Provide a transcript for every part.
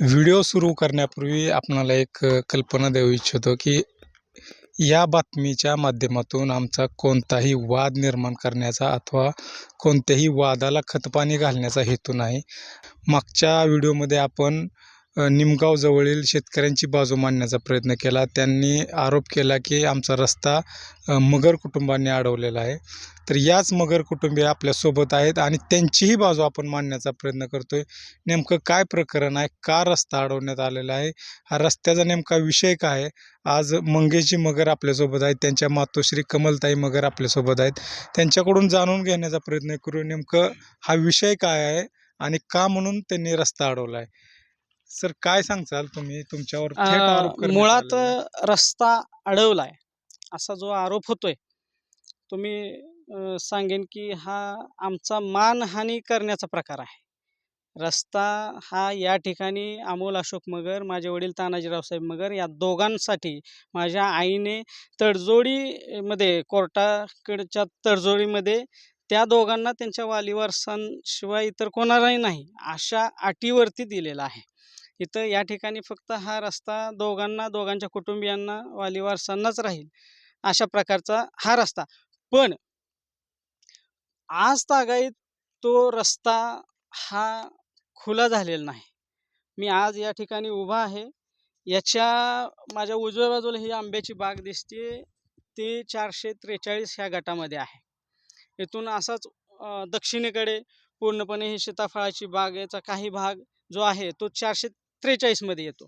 Video सुरू करण्यापूर्वी आपणाला एक कल्पना देऊ इच्छितो की या बातमीच्या माध्यमातून आमचा कोणताही वाद निर्माण करण्याचा अथवा कोणत्याही वादाला खतपाणी घालण्याचा हेतू नाही. मागच्या व्हिडिओमध्ये आपण निमगाव जवळील शेतकऱ्यांची बाजू मांडण्याचा प्रयत्न केला. त्यांनी आरोप केला की आमचा रस्ता मगर कुटुंबांनी अडवलेला आहे. तर याच मगर कुटुंबीय आपल्यासोबत आहेत आणि त्यांचीही बाजू आपण मांडण्याचा प्रयत्न करतोय. नेमकं काय प्रकरण आहे, का रस्ता अडवण्यात आलेला आहे, हा रस्त्याचा नेमका विषय काय आहे. आज मंगेशजी मगर आपल्यासोबत आहेत, त्यांच्या मातोश्री कमलताई मगर आपल्यासोबत आहेत. त्यांच्याकडून जाणून घेण्याचा प्रयत्न करू नेमकं हा विषय काय आहे आणि का म्हणून त्यांनी रस्ता अडवला आहे. सर, काय सांगचाल तुम्ही? तुमच्यावर थेट आरोप करण्यात मुळात आलेला आहे. रस्ता अडवलाय असा जो आरोप होतोय तो मी सांगेन की हा आमचा मानहानी करण्याचा प्रकार आहे. रस्ता हा या ठिकाणी अमोल अशोक मगर, माझे वडील तानाजी रावसाहेब मगर या दोघांसाठी माझ्या आईने तडजोडीमध्ये, कोर्टाकडच्या तडजोडीमध्ये त्या दोघांना त्यांच्या वालिवारसांशिवाय इतर कोणालाही नाही अशा अटीवरती दिलेला आहे. इथं या ठिकाणी फक्त हा रस्ता दोघांच्या कुटुंबियांना, वालिवारसांनाच राहील अशा प्रकारचा हा रस्ता. पण आज तागायत तो रस्ता हा खुला झालेला नाही. मी आज या ठिकाणी उभा आहे. याच्या माझ्या उजव्या बाजूला ही आंब्याची बाग दिसते, ती 443 ह्या गटामध्ये आहे. इथून असाच दक्षिणेकडे पूर्णपणे ही सीताफळाची बागेचा काही भाग जो आहे तो 443 मध्ये येतो.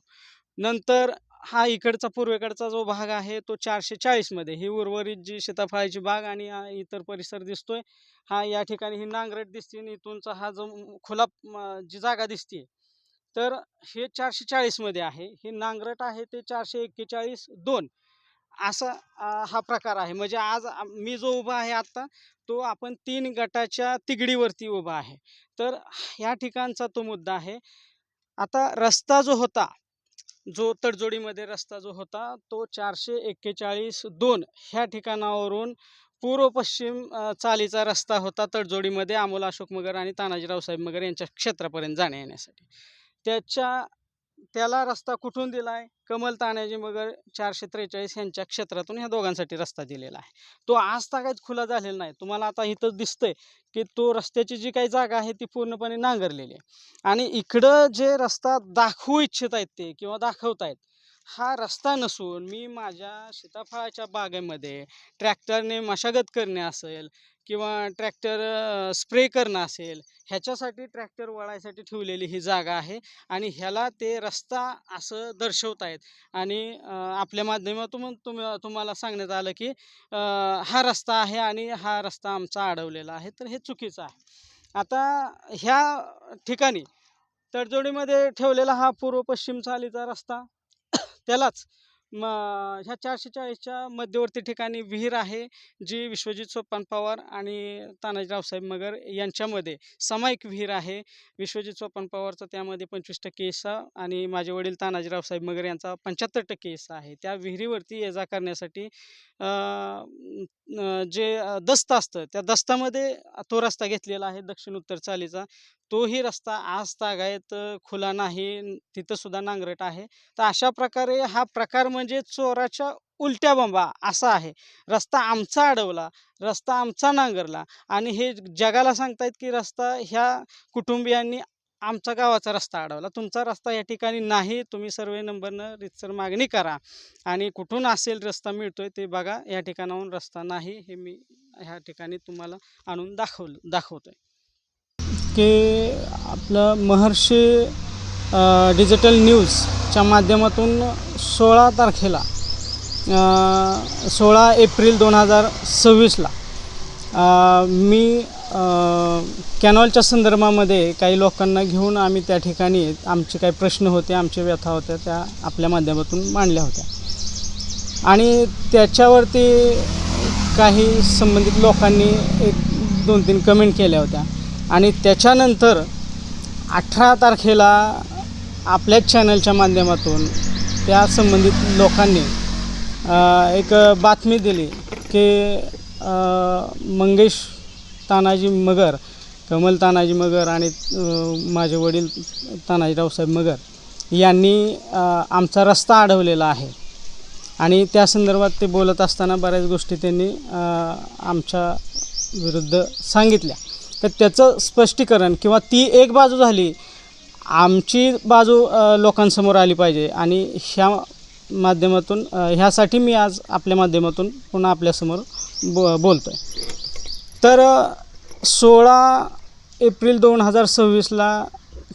नंतर हा इकडचा पूर्वेकडचा जो भाग आहे तो 440 मध्ये, ही उर्वरित जी सीताफळाची बाग आणि इतर परिसर दिसतोय, हा या ठिकाणी ही नांगरट दिसते आणि इथूनचा हा जो खुला जी जागा दिसते तर हे 440 मध्ये आहे. ही नांगरट आहे ते 441-2 असा हा प्रकार आहे. म्हणजे आज मी जो उभा आहे आत्ता तो आपण 3 गटाच्या तिगडीवरती उभा आहे. तर या ठिकाणचा तो मुद्दा आहे. आता रस्ता जो होता, जो तडजोडीमध्ये रस्ता जो होता तो 441-2 ह्या ठिकाणावरून पूर्व पश्चिम चालीचा रस्ता होता तडजोडीमध्ये अमोल अशोक मगर आणि तानाजी रावसाहेब मगर यांच्या क्षेत्रापर्यंत जाण्या येण्यासाठी. त्याला रस्ता कुठून दिलाय? कमल तानाजी मगर 443 यांच्या क्षेत्रातून ह्या दोघांसाठी रस्ता दिलेला आहे. तो आज तागायत खुला झालेला नाही. तुम्हाला आता इथं दिसतंय की तो रस्त्याची जी काही जागा आहे ती पूर्णपणे नांगरलेली आहे आणि इकडं जे रस्ता दाखवू इच्छित आहेत ते किंवा दाखवतायत हा रस्ता नसून मी माझ्या सीताफळाच्या बागेमध्ये ट्रॅक्टरने मशागत करणे असेल किंवा ट्रॅक्टर स्प्रे करणं असेल, ह्याच्यासाठी ट्रॅक्टर वळायसाठी ठेवलेली ही जागा आहे आणि ह्याला ते रस्ता असं दर्शवतायत आणि आपल्या माध्यमातून तुम्हाला सांगण्यात आलं की हा रस्ता आहे आणि हा रस्ता आमचा अडवलेला आहे. तर हे चुकीचं आहे. आता ह्या ठिकाणी तडजोडीमध्ये ठेवलेला हा पूर्व पश्चिम चालीचा रस्ता त्यालाच ह्या 440च्या मध्यवर्ती ठिकाणी विहीर आहे, जी विश्वजित सोपान पवार आणि तानाजी रावसाहेब मगर यांच्यामध्ये सामायिक विहीर आहे. विश्वजित सोपान पवारचा त्यामध्ये 25% हिस्सा आणि माझे वडील तानाजी रावसाहेब मगर यांचा 75% हिस्सा आहे. त्या विहिरीवरती ये जा करण्यासाठी जे दस्त असतं त्या दस्तामध्ये तो रस्ता घेतलेला आहे दक्षिण उत्तर चालीचा. तोही रस्ता आज तागायत खुला नाही, तिथं सुद्धा नांगरट आहे. तर अशा प्रकारे हा प्रकार म्हणजे चोराच्या उलट्या बोंबा असा आहे. रस्ता आमचा अडवला, रस्ता आमचा नांगरला आणि हे जगाला सांगतायत की रस्ता ह्या कुटुंबियांनी आमचा गावाचा रस्ता अडवला. तुमचा रस्ता या ठिकाणी नाही. तुम्ही सर्वे नंबरनं रीतसर मागणी करा आणि कुठून असेल रस्ता मिळतोय ते बघा. या ठिकाणाहून रस्ता नाही हे मी ह्या ठिकाणी तुम्हाला आणून दाखवतोय की आपलं महर्षी डिजिटल न्यूजच्या माध्यमातून 16 तारखेला 16 एप्रिल 2026ला मी कॅनॉलच्या संदर्भामध्ये काही लोकांना घेऊन आम्ही त्या ठिकाणी आमचे काही प्रश्न होते, आमच्या व्यथा होत्या त्या आपल्या माध्यमातून मांडल्या होत्या आणि त्याच्यावरती काही संबंधित लोकांनी 1-2-3 कमेंट केल्या होत्या आणि त्याच्यानंतर 18 तारखेला आपल्याच चॅनलच्या माध्यमातून त्या संबंधित लोकांनी एक बातमी दिली की मंगेश तानाजी मगर, कमल तानाजी मगर आणि माझे वडील तानाजी रावसाहेब मगर यांनी आमचा रस्ता अडवलेला आहे आणि त्या संदर्भात ते बोलत असताना बऱ्याच गोष्टी त्यांनी आमच्या विरुद्ध सांगितल्या. तर त्याचं स्पष्टीकरण किंवा ती एक बाजू झाली, आमची बाजू लोकांसमोर आली पाहिजे आणि ह्या माध्यमातून ह्यासाठी मी आज आपल्या माध्यमातून पुन्हा आपल्यासमोर बोलतो आहे. तर 16 एप्रिल 2026ला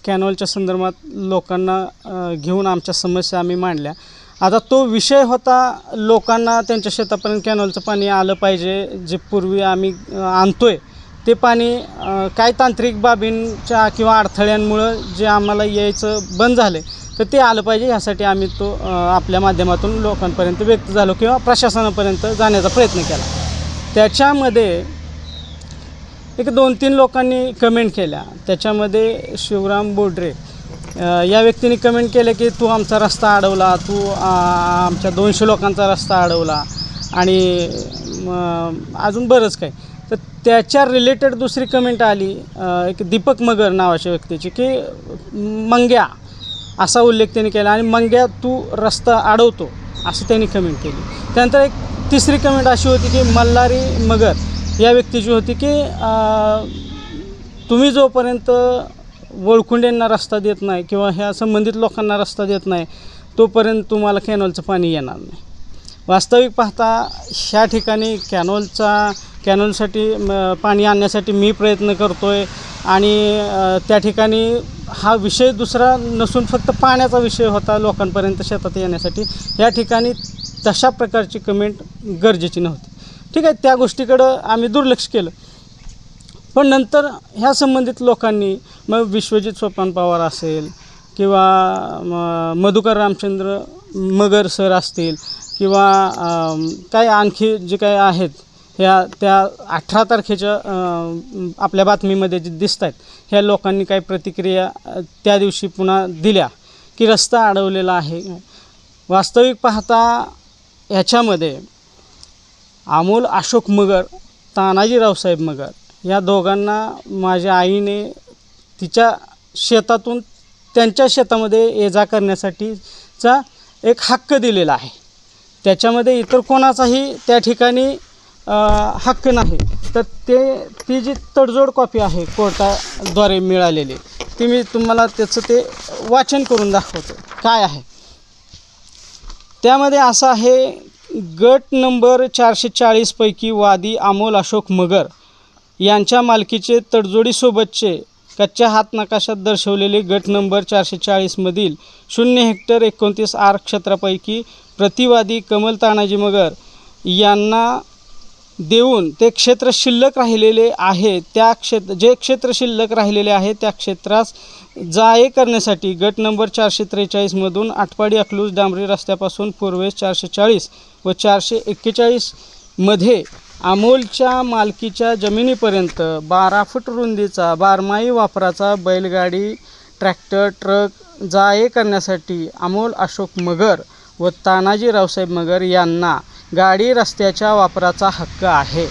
कॅनॉलच्या संदर्भात लोकांना घेऊन आमच्या समस्या आम्ही मांडल्या. आता तो विषय होता लोकांना त्यांच्या शेतापर्यंत कॅनॉलचं पाणी आलं पाहिजे, जे पूर्वी आम्ही आणतोय ते पाणी काय तांत्रिक बाबींच्या किंवा अडथळ्यांमुळं जे आम्हाला यायचं बंद झालं तर ते आलं पाहिजे, ह्यासाठी आम्ही तो आपल्या माध्यमातून लोकांपर्यंत व्यक्त झालो किंवा प्रशासनापर्यंत जाण्याचा प्रयत्न केला. त्याच्यामध्ये एक 2-3 लोकांनी कमेंट केल्या. त्याच्यामध्ये शिवराम बोडरे या व्यक्तीने कमेंट केलं की तू आमचा रस्ता अडवला, तू आमच्या 200 लोकांचा रस्ता अडवला आणि अजून बरंच काही. तर त्याच्या रिलेटेड दुसरी कमेंट आली एक दीपक मगर नावाच्या व्यक्तीची की मंग्या असा उल्लेख त्यांनी केला आणि मंग्या तू रस्ता अडवतो असं त्यांनी कमेंट केली. त्यानंतर एक तिसरी कमेंट अशी होती की मल्हारी मगर या व्यक्तीची होती की तुम्ही जोपर्यंत वळखुंडेंना रस्ता देत नाही किंवा ह्या संबंधित लोकांना रस्ता देत नाही तोपर्यंत तुम्हाला कॅनॉलचं पाणी येणार नाही. वास्तविक पाहता ह्या ठिकाणी कॅनॉलसाठी पाणी आणण्यासाठी मी प्रयत्न करतो आहे आणि त्या ठिकाणी हा विषय दुसरा नसून फक्त पाण्याचा विषय होता लोकांपर्यंत शेतात येण्यासाठी. या ठिकाणी तशा प्रकारची कमेंट गरजेची नव्हती. ठीक आहे, त्या गोष्टीकडं आम्ही दुर्लक्ष केलं. पण नंतर ह्या संबंधित लोकांनी मग विश्वजित सोपान पवार असेल किंवा मधुकर रामचंद्र मगर सर असतील किंवा काय आणखी जे काय आहेत त्या 18 तारखेच्या आपल्या बातमीमध्ये जे दिसत आहेत ह्या लोकांनी काही प्रतिक्रिया त्या दिवशी पुन्हा दिल्या की रस्ता अडवलेला आहे. वास्तविक पाहता ह्याच्यामध्ये अमोल अशोक मगर, तानाजी रावसाहेब मगर या दोघांना माझ्या आईने तिच्या शेतातून त्यांच्या शेतामध्ये ये जा करण्यासाठीचा एक हक्क दिलेला आहे. त्याच्यामध्ये इतर कोणाचाही त्या ठिकाणी हक्क नाही. तर ती जी तडजोड कॉपी आहे कोर्टाद्वारे मिळालेली ती मी तुम्हाला त्याचं ते वाचन करून दाखवतो. काय आहे त्यामध्ये असं आहे, गट नंबर 440 पैकी वादी अमोल अशोक मगर यांच्या मालकीचे तडजोडीसोबतचे कच्च्या हात नकाशात दर्शवलेले गट नंबर 440 मधील 0 हेक्टर 29 आर क्षेत्रापैकी प्रतिवादी कमल तानाजी मगर यांना देऊन ते क्षेत्र शिल्लक राहिलेले आहे जे क्षेत्र शिल्लक राहिलेले आहे त्या क्षेत्रास जाये करण्यासाठी गट नंबर 443 मधून आटपाडी अकलूज डांबरी रस्त्यापासून पूर्वेस 440 व 441 मध्ये अमोलच्या मालकीच्या जमिनीपर्यंत 12 फूट रुंदीचा बारमाही वापराचा बैलगाडी ट्रॅक्टर ट्रक जाये करण्यासाठी अमोल अशोक मगर व तानाजी रावसाहेब मगर यांना गाडी रस्त्याच्या वापराचा हक्क आहे.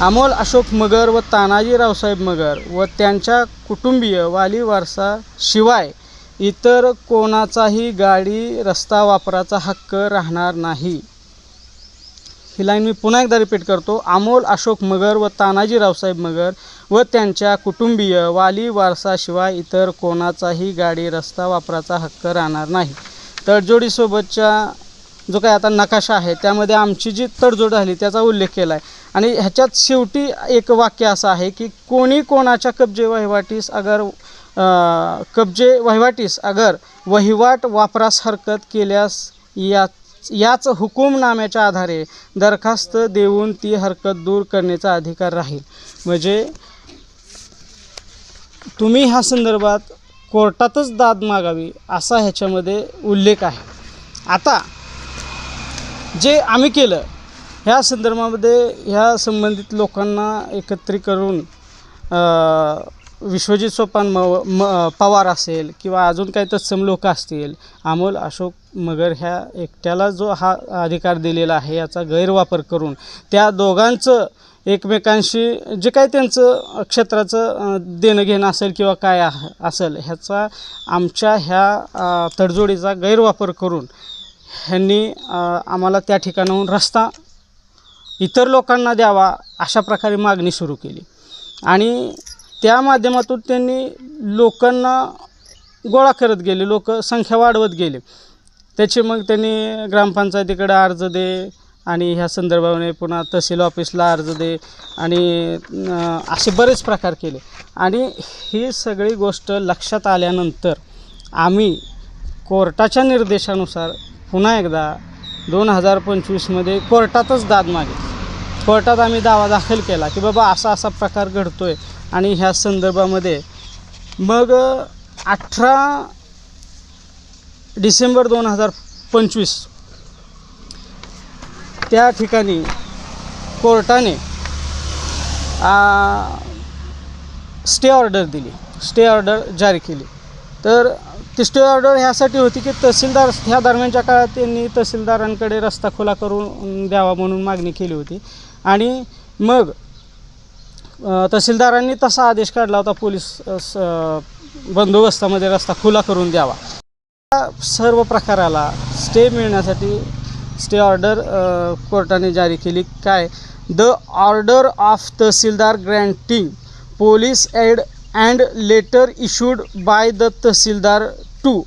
अमोल अशोक मगर व तानाजी रावसाहेब मगर व त्यांच्या कुटुंबीय वाली वारसाशिवाय इतर कोणाचाही गाडी रस्ता वापराचा हक्क राहणार नाही. ही लाईन मी पुन्हा एकदा रिपीट करतो. अमोल अशोक मगर व तानाजी रावसाहेब मगर व त्यांच्या कुटुंबीय वाली वारसाशिवाय इतर कोणाचाही गाडी रस्ता वापराचा हक्क राहणार नाही. तडजोडीसोबतच्या जो काय आता नकाशा आहे त्यामध्ये आमची जी तडजोड झाली त्याचा उल्लेख केला आहे आणि ह्याच्यात शेवटी एक वाक्य असं आहे की कोणी कोणाच्या कब्जे वहिवाटीस अगर वहिवाट वापरास हरकत केल्यास याच हुकूमनाम्याच्या आधारे दरखास्त देऊन ती हरकत दूर करण्याचा अधिकार राहील. म्हणजे तुम्ही ह्या संदर्भात कोर्टातच दाद मागावी असा ह्याच्यामध्ये उल्लेख आहे. आता जे आम्ही केलं ह्या संदर्भामध्ये ह्या संबंधित लोकांना एकत्रित करून विश्वजित सोपान पवार असेल किंवा अजून काही तत्सम लोक असतील, अमोल अशोक मगर ह्या एकट्याला जो हा अधिकार दिलेला आहे याचा गैरवापर करून त्या दोघांचं एकमेकांशी जे काही त्यांचं क्षेत्राचं देणं घेणं असेल किंवा काय असेल ह्याचा आमच्या ह्या तडजोडीचा गैरवापर करून ह्यांनी आम्हाला त्या ठिकाणाहून रस्ता इतर लोकांना द्यावा अशा प्रकारे मागणी सुरू केली आणि त्या माध्यमातून त्यांनी लोकांना गोळा करत गेले, संख्या वाढवत गेली. त्याची मग त्यांनी ग्रामपंचायतीकडे अर्ज दे आणि ह्या संदर्भाने पुन्हा तहसील ऑफिसला अर्ज दे आणि असे बरेच प्रकार केले. आणि ही सगळी गोष्ट लक्षात आल्यानंतर आम्ही कोर्टाच्या निर्देशानुसार पुन्हा एकदा 2025मध्ये कोर्टातच दाद मागितली. कोर्टात आम्ही दावा दाखल केला की बाबा असा प्रकार घडतो आहे आणि ह्या संदर्भामध्ये मग 18 डिसेंबर 2025 त्या ठिकाणी कोर्टाने स्टे ऑर्डर दिली, स्टे ऑर्डर जारी केली. तर ती स्टे ऑर्डर ह्यासाठी होती की तहसीलदार ह्या दरम्यानच्या काळात त्यांनी तहसीलदारांकडे रस्ता खुला करून द्यावा म्हणून मागणी केली होती आणि मग तहसीलदारांनी तसा आदेश काढला होता पोलीस बंदोबस्तामध्ये रस्ता खुला करून द्यावा. सर्व प्रकाराला स्टे मिळण्यासाठी स्टे ऑर्डर कोर्टाने जारी केली. काय the order of tahsildar granting police aid and letter issued by the tahsildar to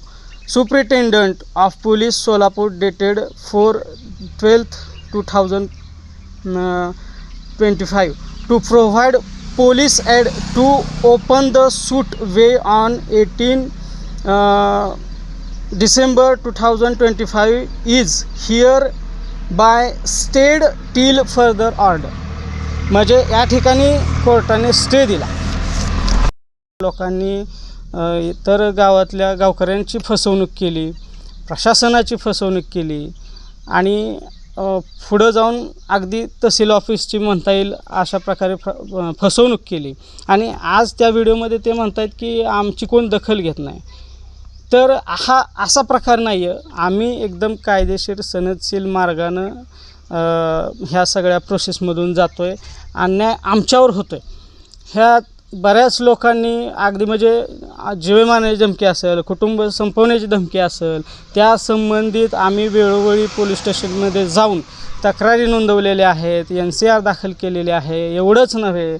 superintendent of police Solapur dated 4/12/2025 to provide police aid to open the suit way on 18 December 2025 is hereby stayed till further order. म्हणजे या ठिकाणी कोर्टाने stay दिला. लोकांनी इतर गावातल्या गावकऱ्यांची फसवणूक केली, प्रशासनाची फसवणूक केली आणि पुढं जाऊन अगदी तहसील ऑफिसची म्हणता येईल अशा प्रकारे फसवणूक केली. आणि आज त्या व्हिडिओमध्ये ते म्हणत आहेत की आमची कोण दखल घेत नाही. तर हा असा प्रकार नाही आहे. आम्ही एकदम कायदेशीर सनदशील मार्गानं ह्या सगळ्या प्रोसेसमधून जातो आहे. अन्याय आमच्यावर होतो आहे. ह्या बऱ्याच लोकांनी अगदी म्हणजे जीवे मारण्याची धमकी असेल, कुटुंब संपवण्याची धमकी असेल, त्या संबंधित आम्ही वेळोवेळी पोलीस स्टेशनमध्ये जाऊन तक्रारी नोंदवलेल्या आहेत, NCR दाखल केलेले आहे. एवढंच नव्हे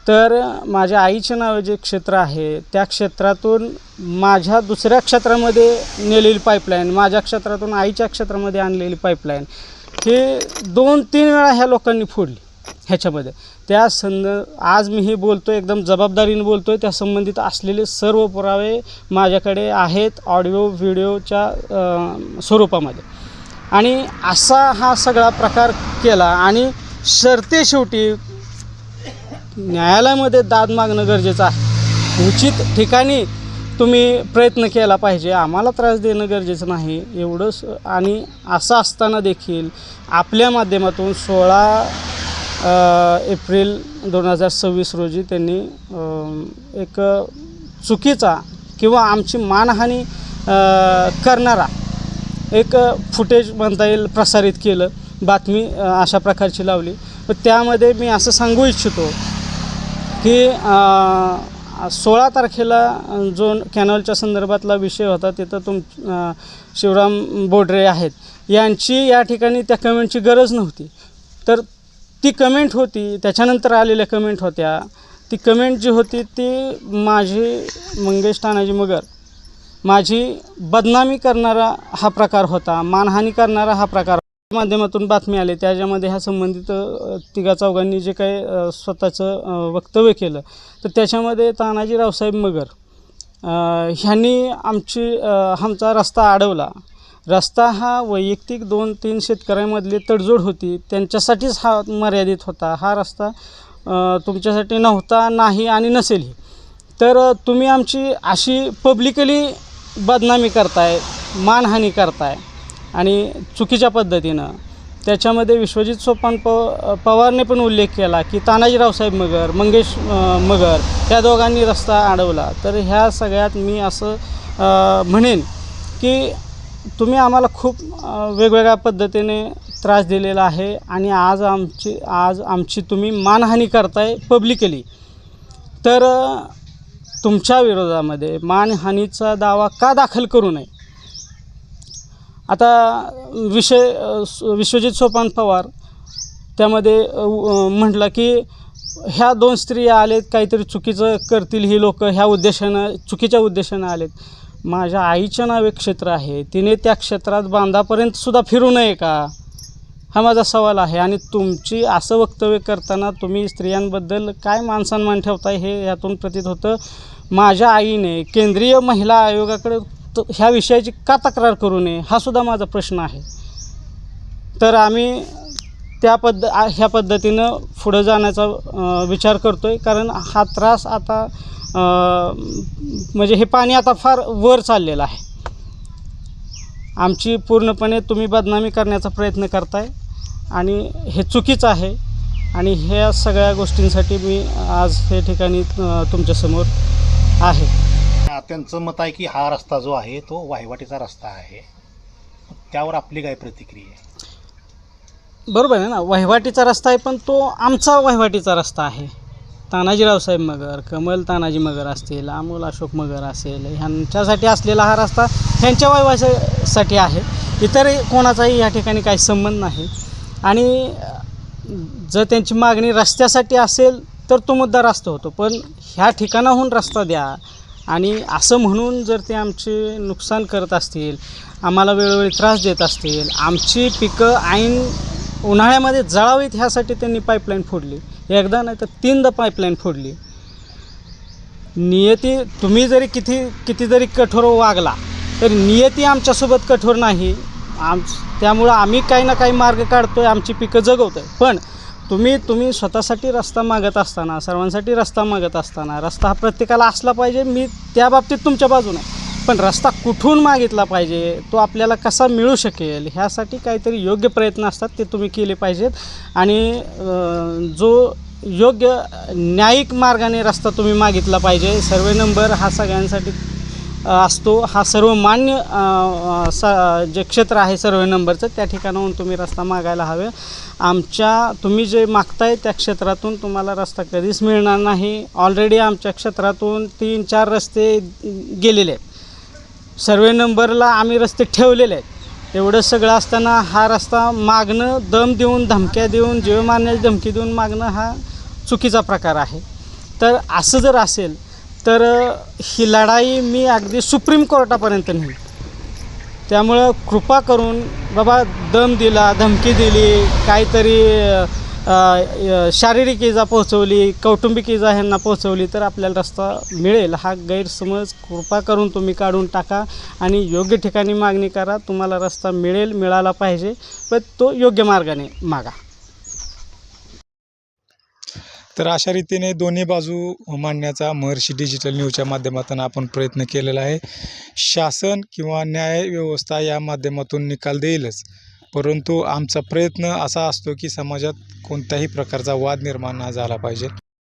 तर माझ्या आईचे नाव जे क्षेत्र आहे त्या क्षेत्रातून माझ्या दुसऱ्या क्षेत्रामध्ये नेलेली पाईपलाईन, माझ्या क्षेत्रातून आईच्या क्षेत्रामध्ये आणलेली पाईपलाईन हे 2-3 वेळा ह्या लोकांनी फोडली. ह्याच्यामध्ये आज मी हे बोलतो एकदम जबाबदारीने बोलतो आहे. त्या संबंधित असलेले सर्व पुरावे माझ्याकडे आहेत ऑडिओ व्हिडिओच्या स्वरूपामध्ये. आणि असा हा सगळा प्रकार केला आणि शेवटी न्यायालयामध्ये दाद मागणं गरजेचं आहे. उचित ठिकाणी तुम्ही प्रयत्न केला पाहिजे. आम्हाला त्रास देणं गरजेचं नाही एवढंच. आणि असं असताना देखील आपल्या माध्यमातून 16 एप्रिल 2026 रोजी त्यांनी एक चुकीचा किंवा आमची मानहानी करणारा एक फुटेज म्हणता येईल प्रसारित केलं, बातमी अशा प्रकारची लावली. पण त्यामध्ये मी असं सांगू इच्छितो की 16 तारखेला जो कॅनॉलच्या संदर्भातला विषय होता तिथं शिवराम बोडरे आहेत यांची या ठिकाणी त्या कमेंटची गरज नव्हती. तर ती कमेंट होती, त्याच्यानंतर आलेल्या कमेंट होत्या. ती कमेंट जी होती ती माझी मंगेश तानाजी मगर माझी बदनामी करणारा हा प्रकार होता, मानहानी करणारा हा प्रकार. माध्यमातून बातमी आली त्याच्यामध्ये ह्या संबंधित तिघा-चौघांनी जे काही स्वतःचं वक्तव्य केलं तर त्याच्यामध्ये तानाजी रावसाहेब मगर ह्यांनी आमचा रस्ता अडवला. रस्ता हा वैयक्तिक 2-3 शेतकऱ्यांमधली तडजोड होती, त्यांच्यासाठीच हा मर्यादित होता. हा रस्ता तुमच्यासाठी नव्हता, नाही आणि नसेलही. तर तुम्ही आमची अशी पब्लिकली बदनामी करताय, मानहानी करताय आणि चुकीच्या पद्धतीनं. त्याच्यामध्ये विश्वजित सोपान पवारने पण उल्लेख केला की तानाजी रावसाहेब मगर, मंगेश मगर या दोघांनी रस्ता अडवला. तर ह्या सगळ्यात मी असं म्हणेन की तुम्ही आम्हाला खूप वेगवेगळ्या पद्धतीने त्रास दिलेला आहे आणि आज आमची तुम्ही मानहानी करताय पब्लिकली. तर तुमच्या विरोधामध्ये मानहानीचा दावा का दाखल करू नये? आता विश्वजित सोपान पवार त्यामध्ये म्हटलं की ह्या 2 स्त्रिया आलेत, काहीतरी चुकीचं करतील ही लोक, ह्या उद्देशानं, चुकीच्या उद्देशानं आलेत. माझ्या आईच्या नावे क्षेत्र आहे, तिने त्या क्षेत्रात बांधापर्यंत सुद्धा फिरू नये का? हा माझा सवाल आहे. आणि तुमची असं वक्तव्य करताना तुम्ही स्त्रियांबद्दल काय मानसन्मान ठेवताय हे यातून प्रतीत होतं. माझ्या आईने केंद्रीय महिला आयोगाकडे ह्या विषयाची का तक्रार करू नये हा सुद्धा माझा प्रश्न आहे. तर आम्ही ह्या पद्धतीनं पुढं जाण्याचा विचार करतो आहे. कारण हा त्रास आता म्हणजे हे पाणी आता फार वर चाललेलं आहे. आमची पूर्णपणे तुम्ही बदनामी करण्याचा प्रयत्न करताय आणि हे चुकीचं आहे. आणि ह्या सगळ्या गोष्टींसाठी मी आज हे ठिकाणी तुमच्यासमोर आहे. त्यांचं मत आहे की हा रस्ता जो आहे तो वाहिवाटीचा रस्ता आहे, त्यावर आपली काय प्रतिक्रिया आहे? बरोबर आहे ना, वहिवाटीचा रस्ता आहे, पण तो आमचा वहिवाटीचा रस्ता आहे. तानाजीराव साहेब मगर, कमल तानाजी मगर असतील, अमोल अशोक मगर असेल, ह्यांच्यासाठी असलेला हा रस्ता ह्यांच्या वहिवाटीसाठी आहे. इतर कोणाचाही या ठिकाणी काही संबंध नाही. आणि जर त्यांची मागणी रस्त्यासाठी असेल तर तो मुद्दा रास्त होतो, पण ह्या ठिकाणाहून रस्ता द्या आणि असं म्हणून जर ते आमचे नुकसान करत असतील, आम्हाला वेळोवेळी त्रास देत असतील, आमची पिकं ऐन उन्हाळ्यामध्ये जळावीत ह्यासाठी त्यांनी पाईपलाईन फोडली. एकदा नाही तर 3दा पाईपलाईन फोडली. नियती तुम्ही जरी किती जरी कठोर वागला तरी नियती आमच्यासोबत कठोर नाही. त्यामुळं आम्ही काही ना काही मार्ग काढतो आहे, आमची पिकं जगवतो आहे. पण तुम्ही स्वतःसाठी रस्ता मागत असताना, सर्वांसाठी रस्ता मागत असताना, रस्ता हा प्रत्येकाला असला पाहिजे, मी त्या बाबतीत तुमच्या बाजूने आहे. पण रस्ता कुठून मागितला पाहिजे, तो आपल्याला कसा मिळू शकेल, ह्यासाठी काहीतरी योग्य प्रयत्न असतात ते तुम्ही केले पाहिजेत. आणि जो योग्य न्यायिक मार्गाने रस्ता तुम्ही मागितला पाहिजे. सर्वे नंबर हा सगळ्यांसाठी असतो, हा सर्वमान्य जे क्षेत्र आहे सर्वे नंबरचं त्या ठिकाणाहून तुम्ही रस्ता मागायला हवे. तुम्ही जे मागताय त्या क्षेत्रातून तुम्हाला रस्ता कधीच मिळणार नाही. ऑलरेडी आमच्या क्षेत्रातून 3-4 रस्ते गेलेले आहेत. सर्वे नंबरला आम्ही रस्ते ठेवलेले आहेत. एवढं सगळं असताना हा रस्ता मागणं, दम देऊन, धमक्या देऊन, जीव मारण्याची धमकी देऊन मागणं हा चुकीचा प्रकार आहे. तर असं जर असेल तर ही लढाई मी अगदी सुप्रीम कोर्टापर्यंत नेईल. त्यामुळं कृपा करून बाबा, दम दिला, धमकी दिली, काहीतरी शारीरिक इजा पोहोचवली, कौटुंबिक इजा ह्यांना पोहोचवली तर आपल्याला रस्ता मिळेल हा गैरसमज कृपा करून तुम्ही काढून टाका आणि योग्य ठिकाणी मागणी करा. तुम्हाला रस्ता मिळाला पाहिजे, पण तो योग्य मार्गाने मागा. तर अशा रीतीने दोन्ही बाजू मांडण्याचा महर्षी डिजिटल न्यूजच्या माध्यमातून आपण प्रयत्न केलेला आहे. शासन किंवा न्याय व्यवस्था या माध्यमातून निकाल देईलच, परंतु आमचा प्रयत्न असा असतो की समाजात कोणत्याही प्रकारचा वाद निर्माण न झाला पाहिजे.